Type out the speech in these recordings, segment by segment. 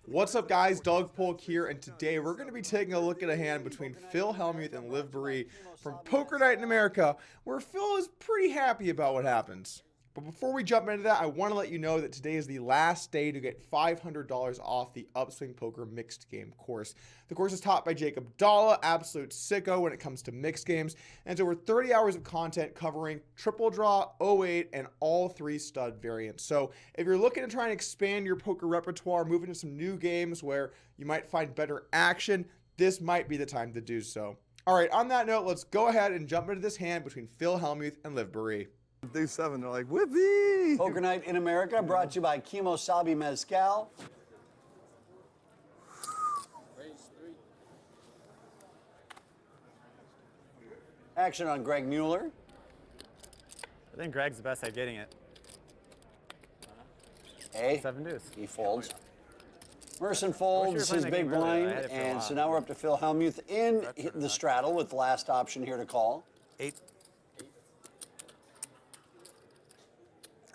What's up, guys? Doug Polk here, and today we're going to be taking a look at a hand between Phil Hellmuth and Liv Boeree from Poker Night in America, where Phil is pretty happy about what happens. But before we jump into that, I want to let you know that today is the last day to get $500 off the Upswing Poker Mixed Game course. The course is taught by Jacob Dalla, absolute sicko when it comes to mixed games, and it's over 30 hours of content covering triple draw, 08, and all 3 stud variants. So if you're looking to try and expand your poker repertoire, move into some new games where you might find better action, this might be the time to do so. All right, on that note, let's go ahead and jump into this hand between Phil Hellmuth and Liv Boeree. Day 7, they're like, whippy! Poker Night in America, brought to you by Kimosabi Mezcal. Action on Greg Mueller. I think Greg's the best at getting it. A. 7 deuce. He folds. Merson folds his big blind, and so now we're up to Phil Hellmuth in the straddle with the last option here to call. 8.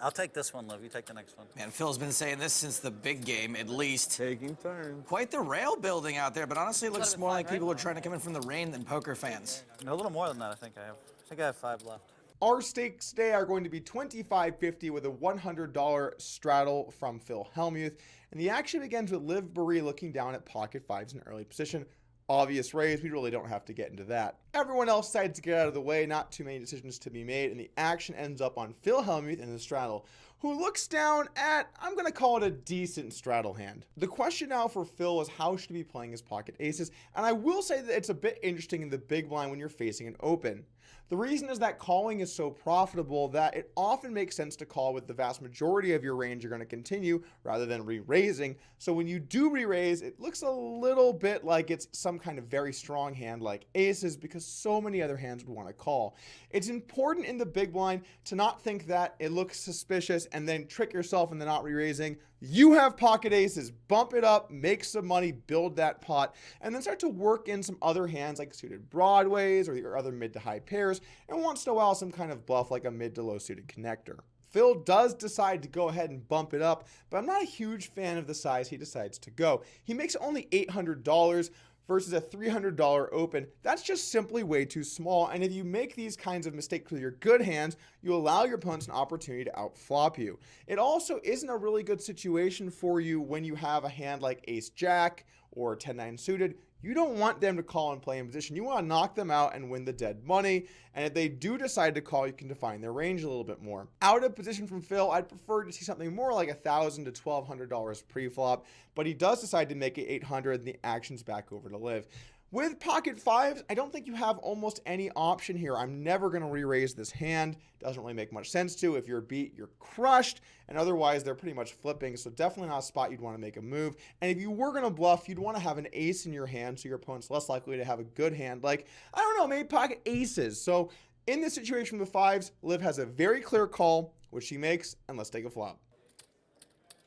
I'll take this one, Liv. You take the next one. Man, Phil's been saying this since the big game, at least. Taking turns. Quite the rail building out there, but honestly it looks more like people are trying to come in from the rain than poker fans. No, a little more than that, I think I have. I think I have 5 left. Our stakes today are going to be $25.50 with a $100 straddle from Phil Hellmuth, and the action begins with Liv Boeree looking down at pocket fives in early position. Obvious raise, we really don't have to get into that. Everyone else decides to get out of the way, not too many decisions to be made, and the action ends up on Phil Hellmuth in the straddle, who looks down at, I'm going to call it a decent straddle hand. The question now for Phil is how should he be playing his pocket aces, and I will say that it's a bit interesting in the big blind when you're facing an open. The reason is that calling is so profitable that it often makes sense to call with the vast majority of your range you're going to continue rather than re-raising. So when you do re-raise, it looks a little bit like it's some kind of very strong hand like aces because so many other hands would want to call. It's important in the big blind to not think that it looks suspicious and then trick yourself into not re-raising. You have pocket aces, bump it up, make some money, build that pot, and then start to work in some other hands like suited broadways or your other mid to high pairs, and once in a while some kind of bluff like a mid to low suited connector. Phil does decide to go ahead and bump it up, but I'm not a huge fan of the size he decides to go. He makes only $800 versus a $300 open. That's just simply way too small, and if you make these kinds of mistakes with your good hands, you allow your opponents an opportunity to outflop you. It also isn't a really good situation for you when you have a hand like ace-jack or 10-9 suited. You don't want them to call and play in position. You want to knock them out and win the dead money. And if they do decide to call, you can define their range a little bit more. Out of position from Phil, I'd prefer to see something more like $1,000 to $1,200 pre-flop. But he does decide to make it $800 and the action's back over to Liv. With pocket fives, I don't think you have almost any option here. I'm never going to re-raise this hand. Doesn't really make much sense to. If you're beat, you're crushed. And otherwise, they're pretty much flipping. So definitely not a spot you'd want to make a move. And if you were going to bluff, you'd want to have an ace in your hand so your opponent's less likely to have a good hand. Like, I don't know, maybe pocket aces. So in this situation with the fives, Liv has a very clear call, which she makes. And let's take a flop.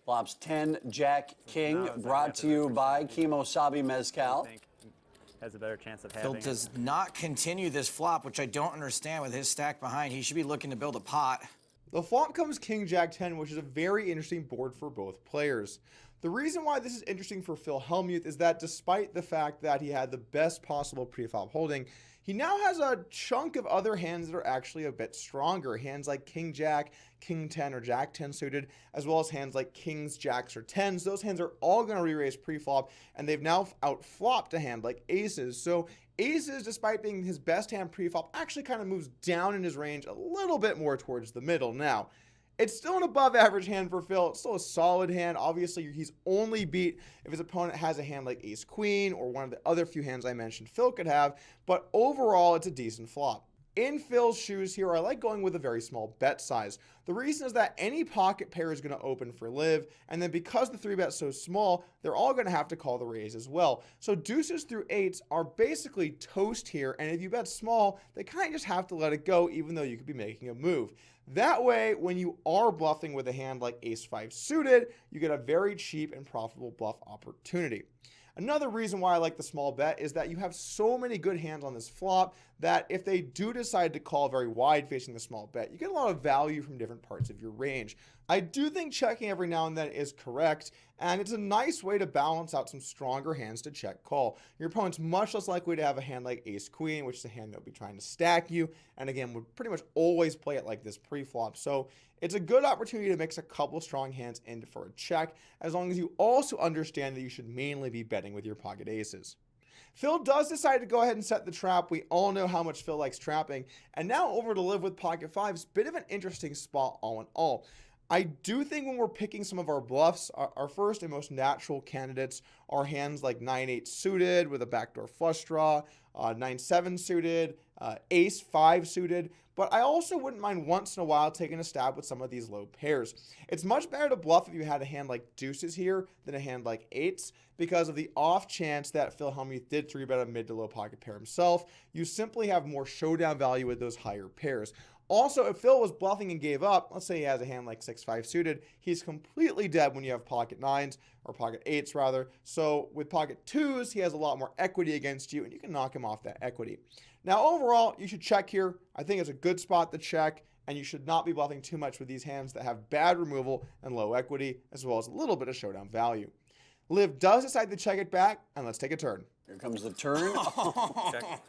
Flops 10, Jack, King, brought to you by Kimosabi Mezcal. Has a better chance of Phil having does not continue this flop, which I don't understand with his stack behind. He should be looking to build a pot. The flop comes King Jack 10, which is a very interesting board for both players. The reason why this is interesting for Phil Hellmuth is that despite the fact that he had the best possible pre-flop holding, he now has a chunk of other hands that are actually a bit stronger. Hands like King Jack, King 10, or Jack 10 suited, as well as hands like Kings, Jacks, or 10s. Those hands are all going to re-raise pre-flop, and they've now outflopped a hand like aces. So aces, despite being his best hand pre-flop, actually kind of moves down in his range a little bit more towards the middle. Now, it's still an above average hand for Phil. It's still a solid hand. Obviously, he's only beat if his opponent has a hand like ace queen or one of the other few hands I mentioned Phil could have, but overall, it's a decent flop. In Phil's shoes here, I like going with a very small bet size. The reason is that any pocket pair is going to open for Liv, and then because the 3-bet's so small, they're all going to have to call the raise as well. So deuces through 8s are basically toast here, and if you bet small, they kind of just have to let it go, even though you could be making a move. That way, when you are bluffing with a hand like ace-5 suited, you get a very cheap and profitable bluff opportunity. Another reason why I like the small bet is that you have so many good hands on this flop that if they do decide to call very wide facing the small bet, you get a lot of value from different parts of your range. I do think checking every now and then is correct, and it's a nice way to balance out some stronger hands to check call. Your opponent's much less likely to have a hand like ace queen, which is a hand that would be trying to stack you, and again would pretty much always play it like this pre-flop. So it's a good opportunity to mix a couple strong hands in for a check, as long as you also understand that you should mainly be betting with your pocket aces. Phil does decide to go ahead and set the trap. We all know how much Phil likes trapping. And now over to Liv with pocket fives. Bit of an interesting spot all in all. I do think when we're picking some of our bluffs, our first and most natural candidates are hands like 9-8 suited with a backdoor flush draw, 9-7 suited, ace-5 suited, but I also wouldn't mind once in a while taking a stab with some of these low pairs. It's much better to bluff if you had a hand like deuces here than a hand like eights, because of the off chance that Phil Hellmuth did 3-bet a mid to low pocket pair himself. You simply have more showdown value with those higher pairs. Also, if Phil was bluffing and gave up, let's say he has a hand like 6-5 suited, he's completely dead when you have pocket nines, or pocket eights rather. So with pocket twos, he has a lot more equity against you, and you can knock him off that equity. Now overall, you should check here. I think it's a good spot to check, and you should not be bluffing too much with these hands that have bad removal and low equity, as well as a little bit of showdown value. Liv does decide to check it back, and let's take a turn. Here comes the turn.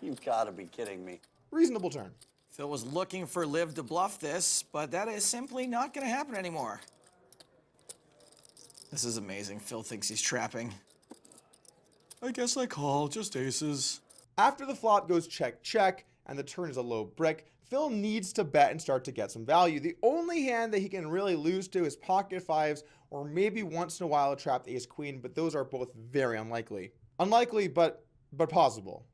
You've got to be kidding me. Reasonable turn. Phil was looking for Liv to bluff this, but that is simply not going to happen anymore. This is amazing. Phil thinks he's trapping. I guess I call, just aces. After the flop goes check, check, and the turn is a low brick, Phil needs to bet and start to get some value. The only hand that he can really lose to is pocket fives, or maybe once in a while a trapped ace queen, but those are both very unlikely. Unlikely, but possible.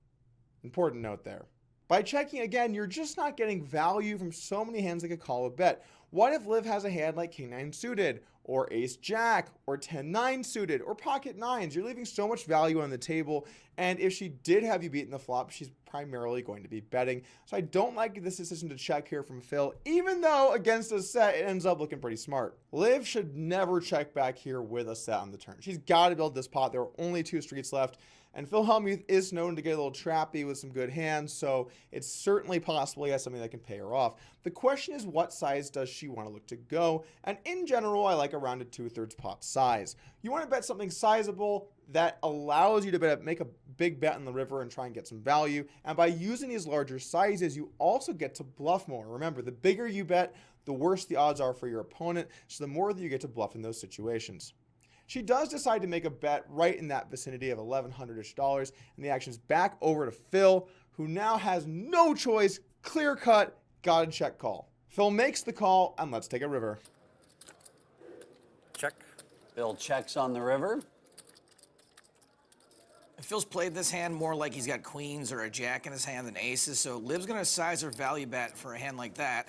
Important note there. By checking again, you're just not getting value from so many hands that could call a bet. What if Liv has a hand like king 9 suited, or ace jack, or 10-9 suited, or pocket nines? You're leaving so much value on the table, and if she did have you beat in the flop, she's primarily going to be betting. So I don't like this decision to check here from Phil, even though against a set it ends up looking pretty smart. Liv should never check back here with a set on the turn. She's got to build this pot. There are only 2 streets left. And Phil Hellmuth is known to get a little trappy with some good hands, so it's certainly possible he has something that can pay her off. The question is, what size does she want to look to go? And in general, I like around a 2/3 pot size. You want to bet something sizable that allows you to make a big bet on the river and try and get some value. And by using these larger sizes, you also get to bluff more. Remember, the bigger you bet, the worse the odds are for your opponent, so the more that you get to bluff in those situations. She does decide to make a bet right in that vicinity of $1,100-ish, and the action's back over to Phil, who now has no choice, clear cut, gotta check call. Phil makes the call, and let's take a river. Check. Phil checks on the river. Phil's played this hand more like he's got queens or a jack in his hand than aces, so Liv's gonna size her value bet for a hand like that.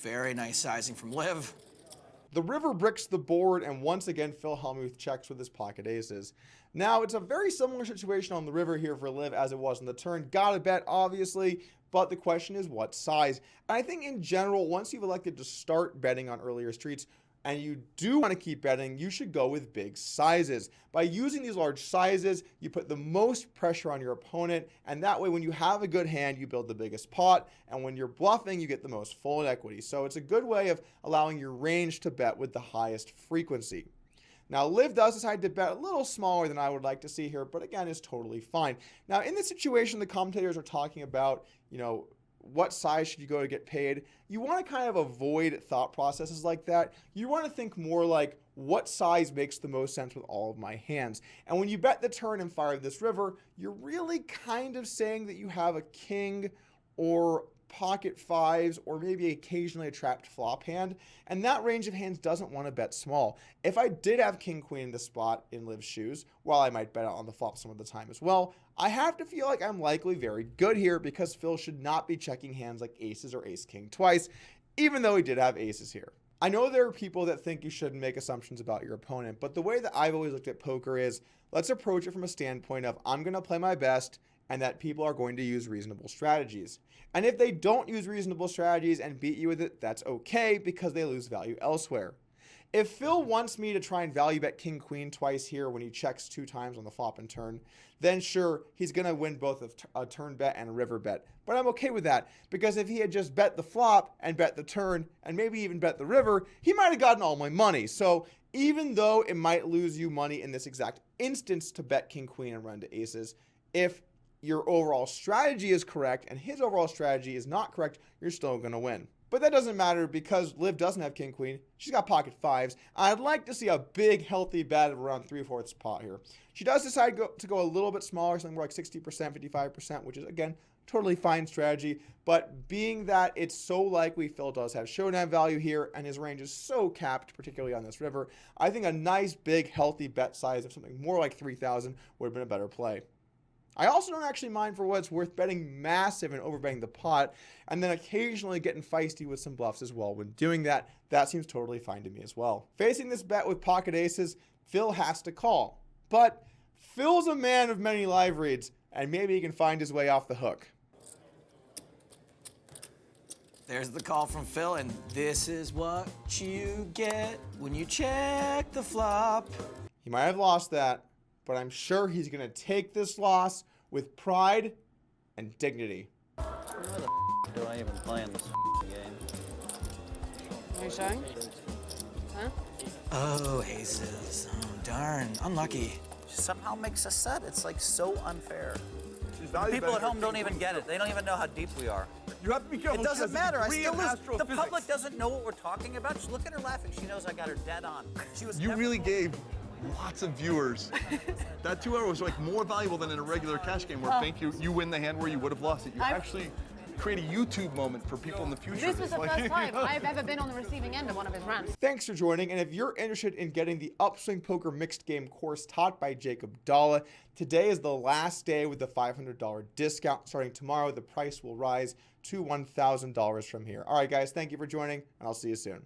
Very nice sizing from Liv. The river bricks the board, and once again, Phil Hellmuth checks with his pocket aces. Now, it's a very similar situation on the river here for Liv as it was on the turn. Gotta bet, obviously, but the question is what size. And I think in general, once you've elected to start betting on earlier streets, and you do want to keep betting, you should go with big sizes. By using these large sizes, you put the most pressure on your opponent, and that way when you have a good hand, you build the biggest pot, and when you're bluffing, you get the most fold equity. So it's a good way of allowing your range to bet with the highest frequency. Now, Liv does decide to bet a little smaller than I would like to see here, but again, is totally fine. Now, in this situation, the commentators are talking about, what size should you go to get paid? You want to kind of avoid thought processes like that. You want to think more like, what size makes the most sense with all of my hands? And when you bet the turn and fire this river, you're really kind of saying that you have a king or pocket fives, or maybe occasionally a trapped flop hand, and that range of hands doesn't want to bet small. If I did have king queen in the spot in Liv's shoes, while I might bet out on the flop some of the time as well, I have to feel like I'm likely very good here, because Phil should not be checking hands like aces or ace king twice, even though he did have aces here. I know there are people that think you shouldn't make assumptions about your opponent, but the way that I've always looked at poker is, let's approach it from a standpoint of, I'm going to play my best, and that people are going to use reasonable strategies. And if they don't use reasonable strategies and beat you with it, that's okay, because they lose value elsewhere. If Phil wants me to try and value bet king queen twice here when he checks 2 times on the flop and turn, then sure, he's going to win both a turn bet and a river bet. But I'm okay with that, because if he had just bet the flop and bet the turn and maybe even bet the river, he might have gotten all my money. So even though it might lose you money in this exact instance to bet king queen and run to aces, if your overall strategy is correct and his overall strategy is not correct, you're still going to win. But that doesn't matter because Liv doesn't have king queen. She's got pocket 5s. I'd like to see a big healthy bet of around 3/4 pot here. She does decide to go a little bit smaller, something more like 60%, 55%, which is, again, totally fine strategy. But being that it's so likely Phil does have showdown value here and his range is so capped, particularly on this river, I think a nice big healthy bet size of something more like 3,000 would have been a better play. I also don't actually mind for what it's worth betting massive and overbetting the pot and then occasionally getting feisty with some bluffs as well. When doing that, that seems totally fine to me as well. Facing this bet with pocket aces, Phil has to call. But Phil's a man of many live reads and maybe he can find his way off the hook. There's the call from Phil, and this is what you get when you check the flop. He might have lost that, but I'm sure he's going to take this loss with pride and dignity. Why the do I even play in this game? Are you showing? Huh? Oh, aces. Oh, darn. Unlucky. She somehow makes a set. It's like so unfair. She's value People at betting home don't even get it. They don't even know how deep we are. You have to be careful. It doesn't matter. I still lose. The Astrophysics. public doesn't know what we're talking about. Just look at her laughing. She knows I got her dead on. She was. You never really told- gave lots of viewers. That 2 hour was like more valuable than in a regular cash game where thank you win the hand where you would have lost it. You actually create a YouTube moment for people in the future. This was the Like, first time I've ever been on the receiving end of one of his rants. Thanks for joining, and if you're interested in getting the Upswing Poker Mixed Game course taught by Jacob Dalla, today is the last day with the $500 discount. Starting tomorrow, the price will rise to $1,000 from here. All right, guys, thank you for joining, and I'll see you soon.